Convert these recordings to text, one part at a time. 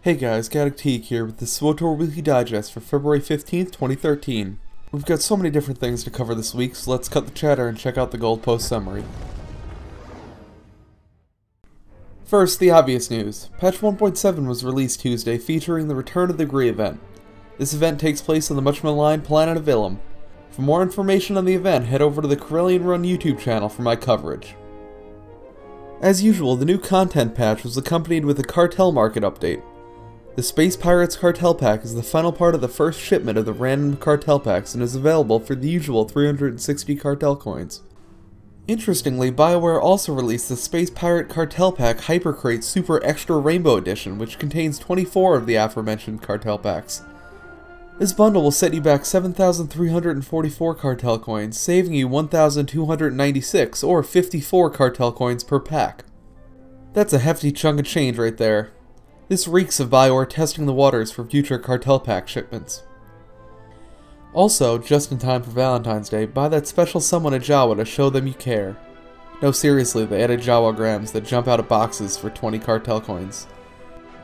Hey guys, Gaddock Teeg here with the SWTOR Weekly Digest for February 15th, 2013. We've got so many different things to cover this week, so let's cut the chatter and check out the Gold Post summary. First, the obvious news. Patch 1.7 was released Tuesday featuring the Return of the Gree event. This event takes place on the much maligned planet of Ilum. For more information on the event, head over to the Corellian Run YouTube channel for my coverage. As usual, the new content patch was accompanied with a Cartel Market update. The Space Pirates Cartel Pack is the final part of the first shipment of the random Cartel Packs and is available for the usual 360 Cartel coins. Interestingly, BioWare also released the Space Pirate Cartel Pack Hypercrate Super Extra Rainbow Edition, which contains 24 of the aforementioned Cartel Packs. This bundle will set you back 7,344 Cartel coins, saving you 1,296 or 54 Cartel coins per pack. That's a hefty chunk of change right there. This reeks of BioWare testing the waters for future Cartel Pack shipments. Also, just in time for Valentine's Day, buy that special someone a Jawa to show them you care. No, seriously, they added Jawa grams that jump out of boxes for 20 Cartel coins.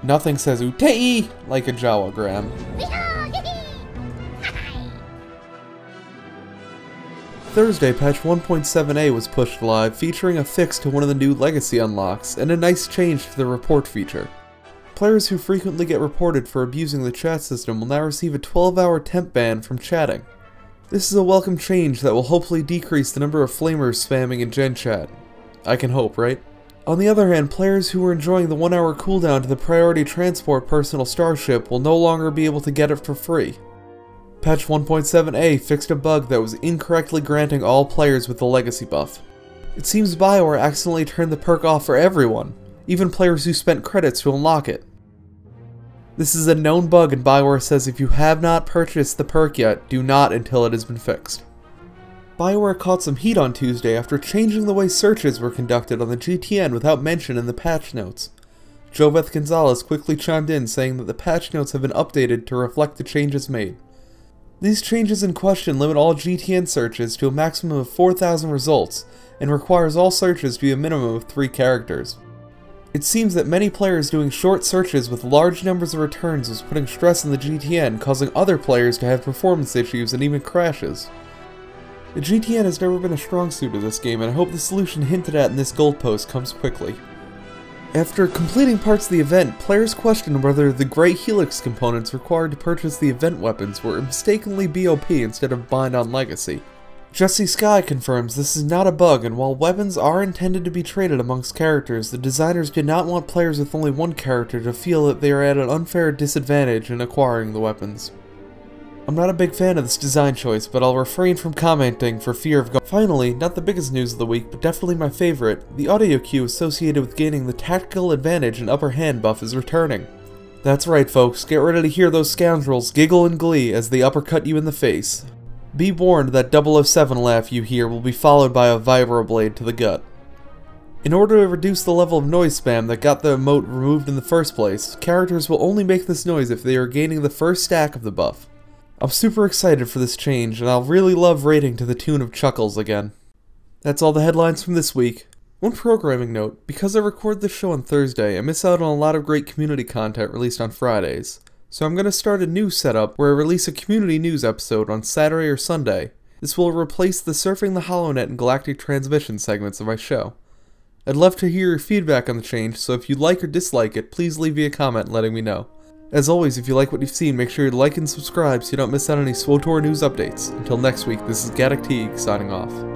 Nothing says Utei like a Jawa gram. Thursday, patch 1.7a was pushed live, featuring a fix to one of the new legacy unlocks, and a nice change to the report feature. Players who frequently get reported for abusing the chat system will now receive a 12-hour temp ban from chatting. This is a welcome change that will hopefully decrease the number of flamers spamming in Gen Chat. I can hope, right? On the other hand, players who were enjoying the 1-hour cooldown to the Priority Transport Personal Starship will no longer be able to get it for free. Patch 1.7a fixed a bug that was incorrectly granting all players with the legacy buff. It seems BioWare accidentally turned the perk off for everyone, even players who spent credits to unlock it. This is a known bug, and BioWare says if you have not purchased the perk yet, do not until it has been fixed. BioWare caught some heat on Tuesday after changing the way searches were conducted on the GTN without mention in the patch notes. Joveth Gonzalez quickly chimed in saying that the patch notes have been updated to reflect the changes made. These changes in question limit all GTN searches to a maximum of 4,000 results, and requires all searches to be a minimum of 3 characters. It seems that many players doing short searches with large numbers of returns was putting stress on the GTN, causing other players to have performance issues and even crashes. The GTN has never been a strong suit of this game, and I hope the solution hinted at in this gold post comes quickly. After completing parts of the event, players questioned whether the Grey Helix components required to purchase the event weapons were mistakenly BOP instead of bind on Legacy. Jesse Sky confirms this is not a bug, and while weapons are intended to be traded amongst characters, the designers did not want players with only one character to feel that they are at an unfair disadvantage in acquiring the weapons. I'm not a big fan of this design choice, but I'll refrain from commenting for fear of Finally, not the biggest news of the week, but definitely my favorite, the audio cue associated with gaining the Tactical Advantage and Upper Hand buff is returning. That's right folks, get ready to hear those scoundrels giggle in glee as they uppercut you in the face. Be warned that 007 laugh you hear will be followed by a vibroblade to the gut. In order to reduce the level of noise spam that got the emote removed in the first place, characters will only make this noise if they are gaining the first stack of the buff. I'm super excited for this change, and I'll really love raiding to the tune of chuckles again. That's all the headlines from this week. One programming note, because I record this show on Thursday, I miss out on a lot of great community content released on Fridays. So I'm going to start a new setup where I release a community news episode on Saturday or Sunday. This will replace the Surfing the HoloNet and Galactic Transmission segments of my show. I'd love to hear your feedback on the change, so if you like or dislike it, please leave me a comment letting me know. As always, if you like what you've seen, make sure you like and subscribe so you don't miss out on any SWTOR news updates. Until next week, this is Gaddock Teeg signing off.